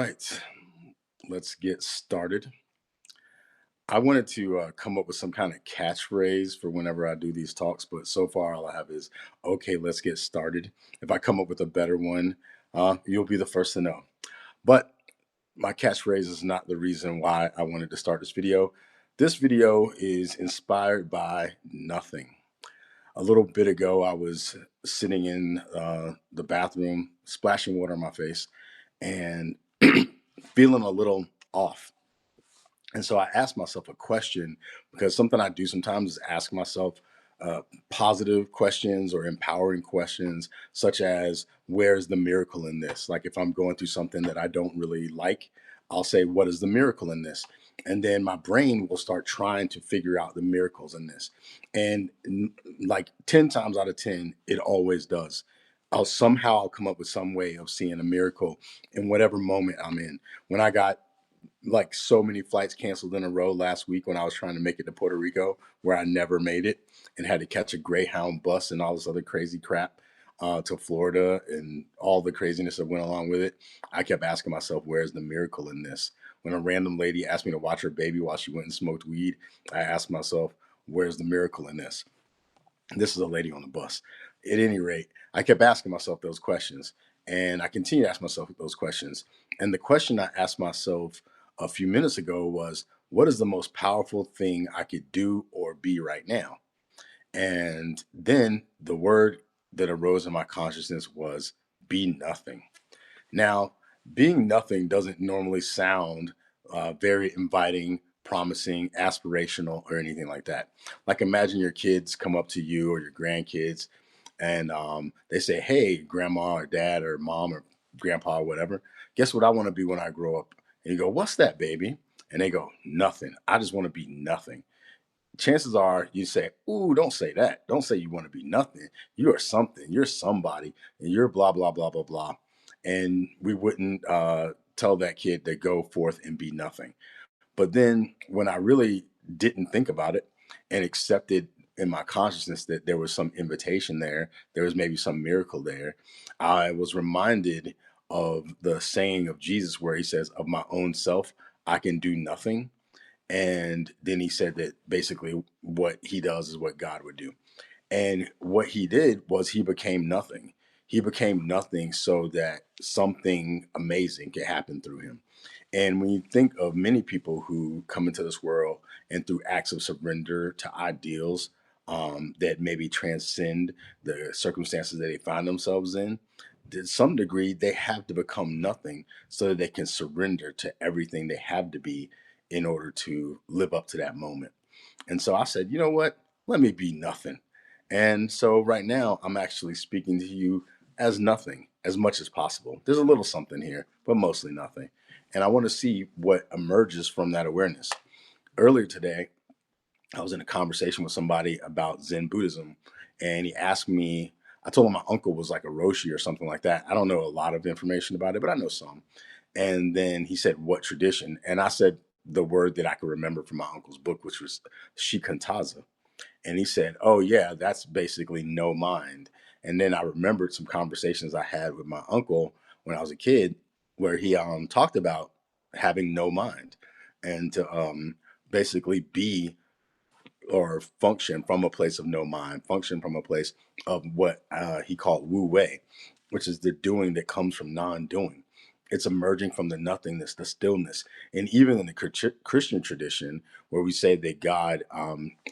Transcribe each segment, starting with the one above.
right, let's get started. I wanted to come up with some kind of catchphrase for whenever I do these talks, but so far all I have is, okay, let's get started. If I come up with a better one, you'll be the first to know. But my catchphrase is not the reason why I wanted to start this video. This video is inspired by nothing. A little bit ago, I was sitting in the bathroom, splashing water on my face, and feeling a little off. And so I asked myself a question because something I do sometimes is ask myself uh, positive questions or empowering questions, such as, where's the miracle in this? Like if I'm going through something that I don't really like, I'll say, what is the miracle in this? And then my brain will start trying to figure out the miracles in this. And like 10 times out of 10, it always does. I'll come up with some way of seeing a miracle in whatever moment I'm in. When I got like so many flights canceled in a row last week when I was trying to make it to Puerto Rico, where I never made it and had to catch a Greyhound bus and all this other crazy crap to Florida and all the craziness that went along with it. I kept asking myself, where's the miracle in this? When a random lady asked me to watch her baby while she went and smoked weed, I asked myself, where's the miracle in this? This is a lady on the bus. At any rate, I kept asking myself those questions, and I continue to ask myself those questions. And the question I asked myself a few minutes ago was, what is the most powerful thing I could do or be right now? And then the word that arose in my consciousness was, be nothing. Now, being nothing doesn't normally sound very inviting, promising, aspirational, or anything like that. Like, imagine your kids come up to you or your grandkids and they say, hey, grandma or dad or mom or grandpa or whatever, guess what I want to be when I grow up? And you go, what's that, baby? And they go, nothing. I just want to be nothing. Chances are you say, ooh, don't say that. Don't say you want to be nothing. You are something. You're somebody. And you're blah, blah, blah, blah, blah. And we wouldn't tell that kid to go forth and be nothing. But then when I really didn't think about it and accepted in my consciousness that there was some invitation there was maybe some miracle there, I was reminded of the saying of Jesus where he says, of my own self, I can do nothing. And then he said that basically what he does is what God would do. And what he did was he became nothing. He became nothing so that something amazing could happen through him. And when you think of many people who come into this world and through acts of surrender to ideals that maybe transcend the circumstances that they find themselves in, to some degree, they have to become nothing so that they can surrender to everything they have to be in order to live up to that moment. And so I said, you know what? Let me be nothing. And so right now, I'm actually speaking to you as nothing as much as possible. There's a little something here, but mostly nothing. And I want to see what emerges from that awareness. Earlier today, I was in a conversation with somebody about Zen Buddhism, and he asked me, I told him my uncle was like a Roshi or something like that. I don't know a lot of information about it, but I know some. And then he said, what tradition? And I said the word that I could remember from my uncle's book, which was Shikantaza. And he said, oh, yeah, that's basically no mind. And then I remembered some conversations I had with my uncle when I was a kid where he talked about having no mind and to basically be or function from a place of no mind, function from a place of what he called wu wei, which is the doing that comes from non-doing. It's emerging from the nothingness, the stillness. And even in the Christian tradition, where we say that God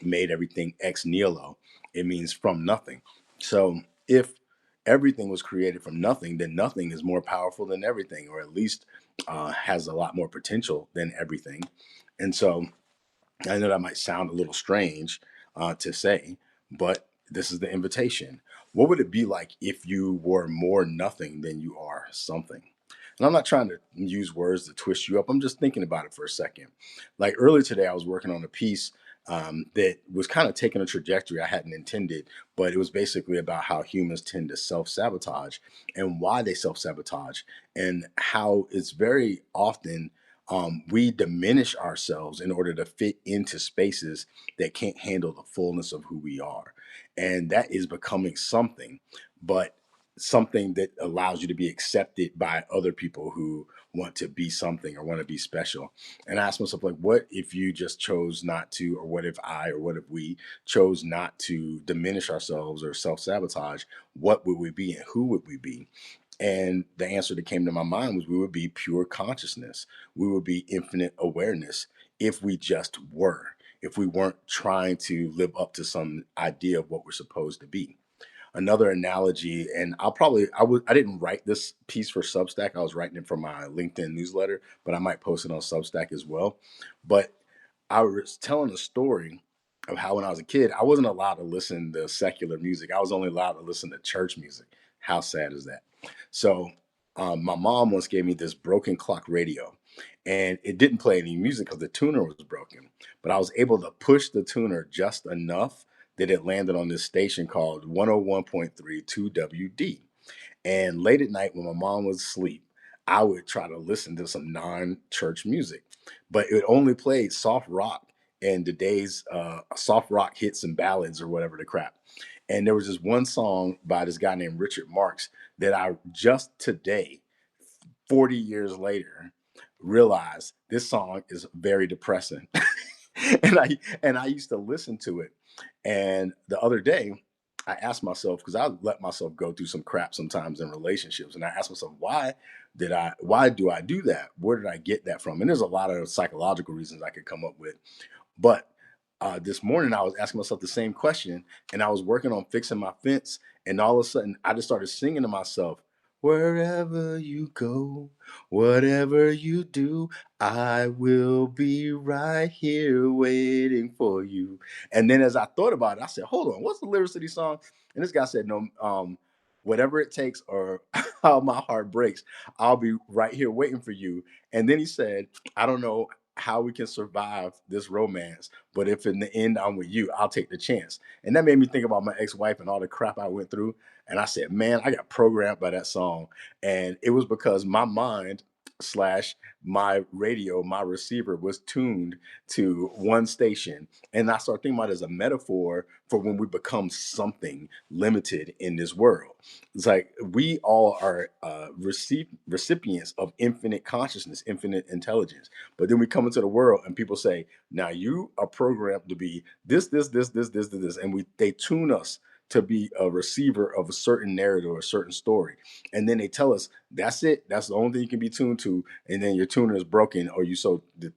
made everything ex nihilo, it means from nothing. So if everything was created from nothing, then nothing is more powerful than everything, or at least has a lot more potential than everything. And so I know that might sound a little strange to say, but this is the invitation. What would it be like if you were more nothing than you are something? And I'm not trying to use words to twist you up. I'm just thinking about it for a second. Like earlier today, I was working on a piece that was kind of taking a trajectory I hadn't intended, but it was basically about how humans tend to self sabotage and why they self sabotage, and how it's very often we diminish ourselves in order to fit into spaces that can't handle the fullness of who we are. And that is becoming something, but something that allows you to be accepted by other people who want to be something or want to be special. And I ask myself, like, what if you just chose not to, or what if or what if we chose not to diminish ourselves or self sabotage? What would we be and who would we be? And the answer that came to my mind was we would be pure consciousness. We would be infinite awareness if we just were, if we weren't trying to live up to some idea of what we're supposed to be. Another analogy, and I didn't write this piece for Substack. I was writing it for my LinkedIn newsletter, but I might post it on Substack as well. But I was telling a story of how when I was a kid, I wasn't allowed to listen to secular music. I was only allowed to listen to church music. How sad is that? So my mom once gave me this broken clock radio, and it didn't play any music because the tuner was broken. But I was able to push the tuner just enough that it landed on this station called 101.32 WD. And late at night, when my mom was asleep, I would try to listen to some non-church music, but it only played soft rock and today's soft rock hits and ballads or whatever the crap. And there was this one song by this guy named Richard Marx that I just today, 40 years later, realized this song is very depressing. And I used to listen to it. And the other day, I asked myself, because I let myself go through some crap sometimes in relationships, and I asked myself, why do I do that? Where did I get that from? And there's a lot of psychological reasons I could come up with. But this morning I was asking myself the same question, and I was working on fixing my fence, and all of a sudden I just started singing to myself, "Wherever you go, whatever you do, I will be right here waiting for you." And then as I thought about it, I said, "Hold on, what's the lyrics to these songs?" And this guy said, "No, whatever it takes, or how my heart breaks, I'll be right here waiting for you." And then he said, "I don't know how we can survive this romance, but if in the end I'm with you, I'll take the chance." And that made me think about my ex-wife and all the crap I went through. And I said, man, I got programmed by that song. And it was because my mind slash my radio, my receiver was tuned to one station. And I started thinking about it as a metaphor for when we become something limited in this world. It's like we all are recipients of infinite consciousness, infinite intelligence. But then we come into the world and people say, now you are programmed to be this, and they tune us to be a receiver of a certain narrative or a certain story. And then they tell us that's it. That's the only thing you can be tuned to. And then your tuner is broken, or you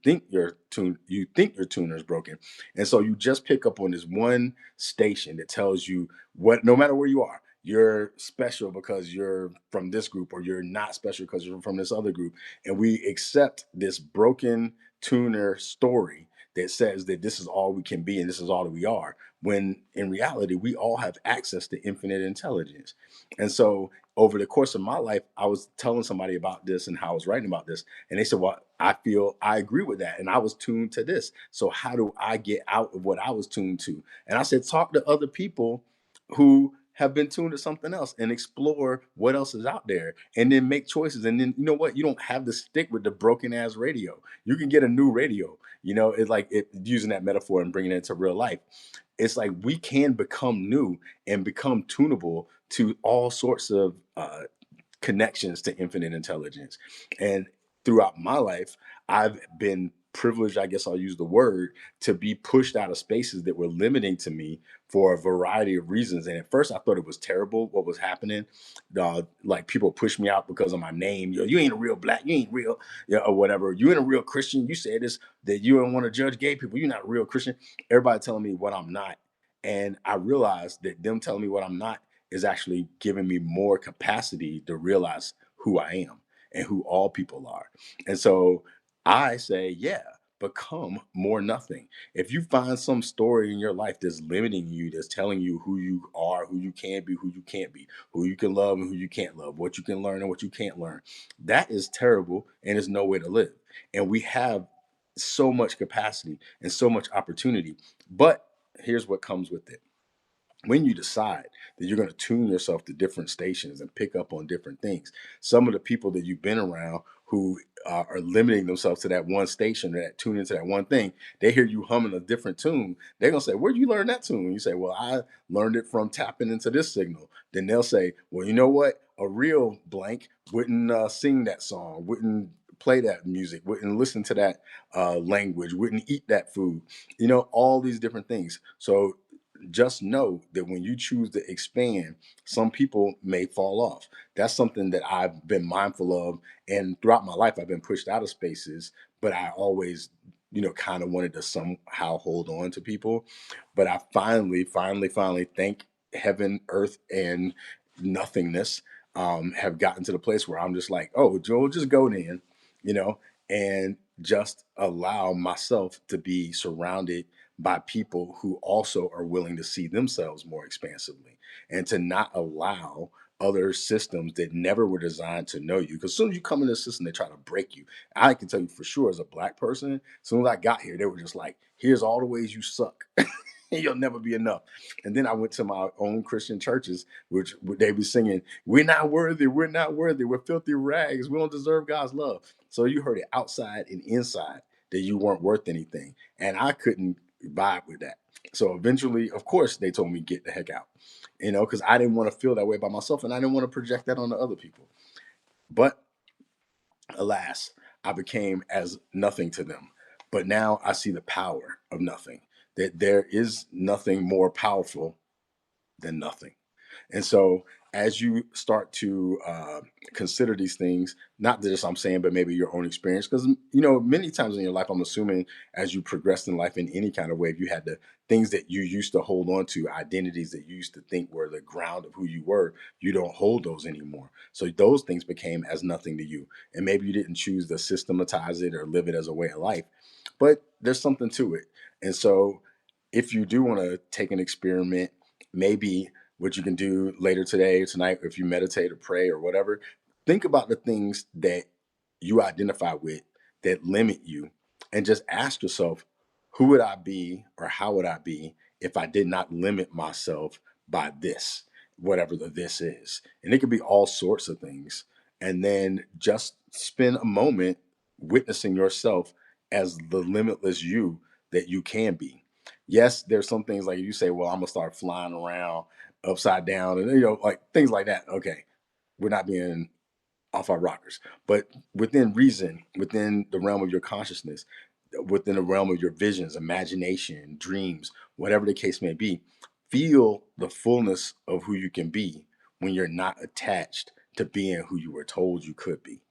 think your tuner is broken. And so you just pick up on this one station that tells you what, no matter where you are, you're special because you're from this group, or you're not special because you're from this other group. And we accept this broken tuner story that says that this is all we can be and this is all that we are, when in reality we all have access to infinite intelligence. And so over the course of my life, I was telling somebody about this and how I was writing about this, and they said, well, I feel I agree with that, and I was tuned to this, so how do I get out of what I was tuned to? And I said, talk to other people who have been tuned to something else and explore what else is out there, and then make choices. And then, you know what, you don't have to stick with the broken ass radio. You can get a new radio. It's like using that metaphor and bringing it into real life. It's like we can become new and become tunable to all sorts of connections to infinite intelligence. And throughout my life, I've been privileged, I guess I'll use the word, to be pushed out of spaces that were limiting to me for a variety of reasons. And at first I thought it was terrible what was happening. Like people push me out because of my name. You ain't a real black, you ain't real, or whatever. You ain't a real Christian. You said this, that you don't want to judge gay people. You're not a real Christian. Everybody telling me what I'm not. And I realized that them telling me what I'm not is actually giving me more capacity to realize who I am and who all people are. And so I say, yeah, become more nothing. If you find some story in your life that's limiting you, that's telling you who you are, who you can be, who you can't be, who you can love and who you can't love, what you can learn and what you can't learn, that is terrible and is no way to live. And we have so much capacity and so much opportunity. But here's what comes with it: when you decide that you're going to tune yourself to different stations and pick up on different things, some of the people that you've been around who are limiting themselves to that one station or that tune into that one thing, they hear you humming a different tune. They're going to say, where'd you learn that tune? You say, well, I learned it from tapping into this signal. Then they'll say, well, you know what? A real blank wouldn't sing that song, wouldn't play that music, wouldn't listen to that language, wouldn't eat that food, all these different things. So just know that when you choose to expand, some people may fall off. That's something that I've been mindful of. And throughout my life, I've been pushed out of spaces, but I always, kind of wanted to somehow hold on to people. But I finally, thank heaven, earth, and nothingness, have gotten to the place where I'm just like, oh, Joel, just go in, you know, and just allow myself to be surrounded by people who also are willing to see themselves more expansively, and to not allow other systems that never were designed to know you. Because as soon as you come in this system, they try to break you. I can tell you for sure, as a Black person, as soon as I got here, they were just like, here's all the ways you suck. You'll never be enough. And then I went to my own Christian churches, which they be singing, we're not worthy, we're not worthy, we're filthy rags, we don't deserve God's love. So you heard it outside and inside that you weren't worth anything. And I couldn't vibe with that. So eventually, of course, they told me get the heck out, because I didn't want to feel that way by myself, and I didn't want to project that on the other people. But alas, I became as nothing to them. But now I see the power of nothing, that there is nothing more powerful than nothing. And so, as you start to consider these things, not just I'm saying, but maybe your own experience, because many times in your life, I'm assuming as you progressed in life in any kind of way, you had the things that you used to hold on to, identities that you used to think were the ground of who you were. You don't hold those anymore. So those things became as nothing to you, and maybe you didn't choose to systematize it or live it as a way of life, but there's something to it. And so, if you do want to take an experiment, maybe what you can do later today or tonight, if you meditate or pray or whatever, think about the things that you identify with that limit you, and just ask yourself, who would I be or how would I be if I did not limit myself by this, whatever the this is? And it could be all sorts of things. And then just spend a moment witnessing yourself as the limitless you that you can be. Yes, there's some things like you say, well, I'm gonna start flying around upside down, and like things like that. Okay, we're not being off our rockers, but within reason, within the realm of your consciousness, within the realm of your visions, imagination, dreams, whatever the case may be, feel the fullness of who you can be when you're not attached to being who you were told you could be.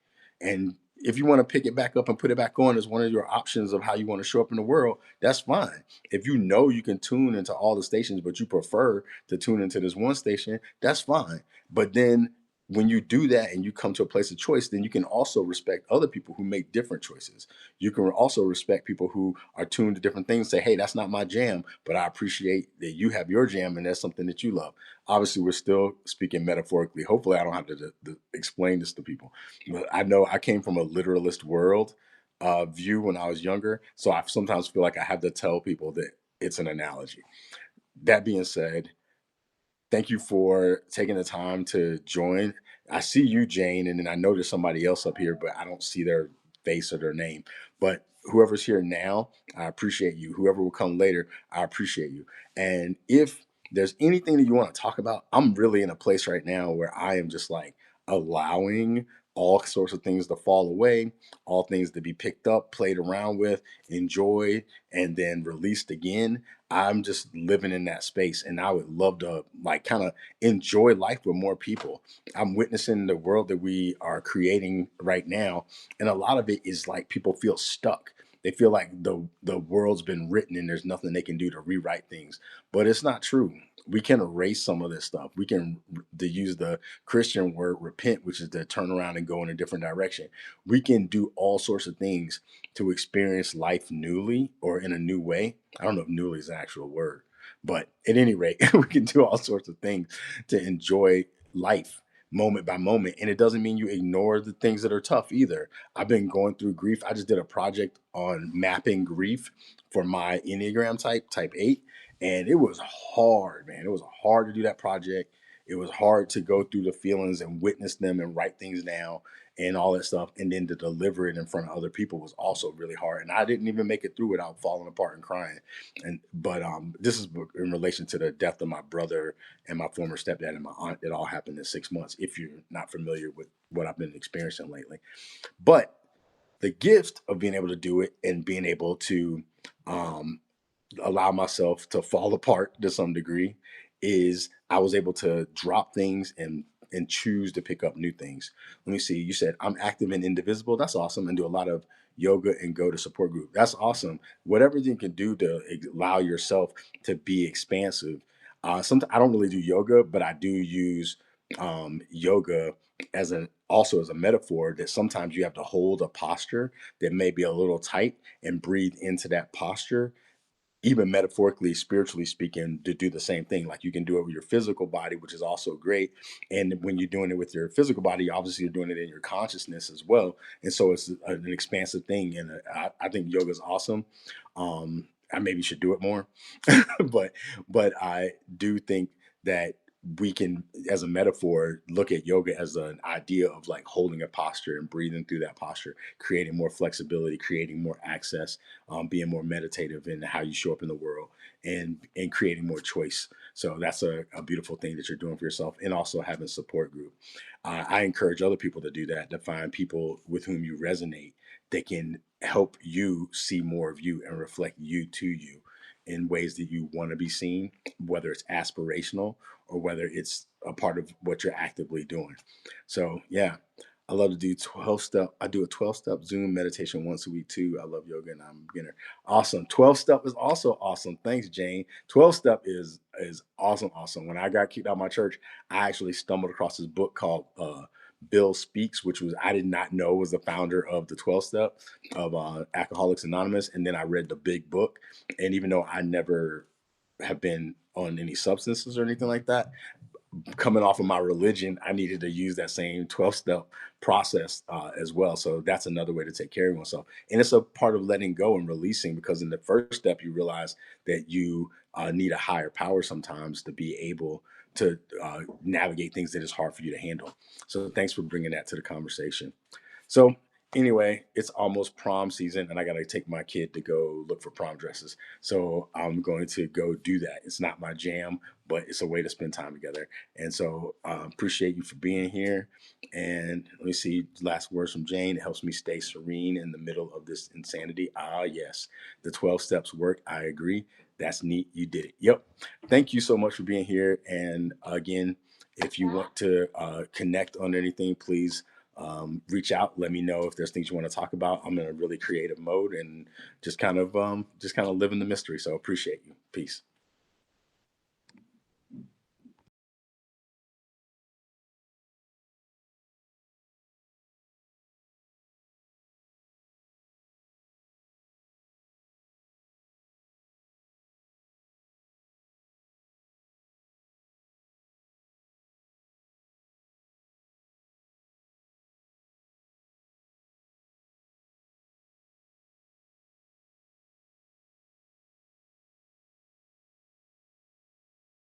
And if you want to pick it back up and put it back on as one of your options of how you want to show up in the world, that's fine. If you know you can tune into all the stations, but you prefer to tune into this one station, that's fine. But then when you do that and you come to a place of choice, then you can also respect other people who make different choices. You can also respect people who are tuned to different things, say, hey, that's not my jam, but I appreciate that you have your jam and that's something that you love. Obviously, we're still speaking metaphorically. Hopefully, I don't have to explain this to people. But I know I came from a literalist world view when I was younger. So I sometimes feel like I have to tell people that it's an analogy. That being said, thank you for taking the time to join. I see you, Jane, and then I know there's somebody else up here, but I don't see their face or their name. But whoever's here now, I appreciate you. Whoever will come later, I appreciate you. And if there's anything that you want to talk about, I'm really in a place right now where I am just like allowing all sorts of things to fall away, all things to be picked up, played around with, enjoyed, and then released again. I'm just living in that space, and I would love to like kind of enjoy life with more people. I'm witnessing the world that we are creating right now, and a lot of it is like people feel stuck. They feel like the world's been written and there's nothing they can do to rewrite things. But it's not true. We can erase some of this stuff. We can, to use the Christian word repent, which is to turn around and go in a different direction. We can do all sorts of things to experience life newly or in a new way. I don't know if newly is an actual word, but at any rate, we can do all sorts of things to enjoy life moment by moment. And it doesn't mean you ignore the things that are tough either. I've been going through grief. I just did a project on mapping grief for my Enneagram type 8. And it was hard, man. It was hard to do that project. It was hard to go through the feelings and witness them and write things down and all that stuff, and then to deliver it in front of other people was also really hard. And I didn't even make it through without falling apart and crying. And but this is in relation to the death of my brother and my former stepdad and my aunt. It all happened in 6 months. If you're not familiar with what I've been experiencing lately, but the gift of being able to do it and being able to um, allow myself to fall apart to some degree is I was able to drop things and choose to pick up new things. Let me see. You said I'm active and indivisible. That's awesome. And do a lot of yoga and go to support group. That's awesome. Whatever you can do to allow yourself to be expansive. Sometimes I don't really do yoga, but I do use yoga as an also as a metaphor that sometimes you have to hold a posture that may be a little tight and breathe into that posture, even metaphorically, spiritually speaking, to do the same thing. Like you can do it with your physical body, which is also great. And when you're doing it with your physical body, obviously you're doing it in your consciousness as well. And so it's an expansive thing. And I think yoga is awesome. I maybe should do it more, but I do think that we can, as a metaphor, look at yoga as an idea of like holding a posture and breathing through that posture, creating more flexibility, creating more access, being more meditative in how you show up in the world, and creating more choice. So that's a beautiful thing that you're doing for yourself, and also having support group. I encourage other people to do that, to find people with whom you resonate that can help you see more of you and reflect you to you in ways that you want to be seen, whether it's aspirational or whether it's a part of what you're actively doing. So yeah, I love to do 12 step. I do a 12 step Zoom meditation once a week too. I love yoga and I'm a beginner. Awesome. 12 step is also awesome. Thanks, Jane. 12 step is awesome. Awesome. When I got kicked out of my church, I actually stumbled across this book called Bill Speaks, which was I did not know was the founder of the 12 step of Alcoholics Anonymous. And then I read the big book. And even though I never have been on any substances or anything like that, coming off of my religion, I needed to use that same 12 step process as well. So that's another way to take care of myself. And it's a part of letting go and releasing, because in the first step, you realize that you need a higher power sometimes to be able to navigate things that is hard for you to handle. So thanks for bringing that to the conversation. So anyway, it's almost prom season, and I got to take my kid to go look for prom dresses. So I'm going to go do that. It's not my jam, but it's a way to spend time together. And so appreciate you for being here. And let me see, last words from Jane. It helps me stay serene in the middle of this insanity. Ah, yes, the 12 steps work. I agree. That's neat. You did it. Yep. Thank you so much for being here. And again, if you want to connect on anything, please reach out. Let me know if there's things you want to talk about. I'm in a really creative mode and just kind of live in the mystery. So appreciate you. Peace.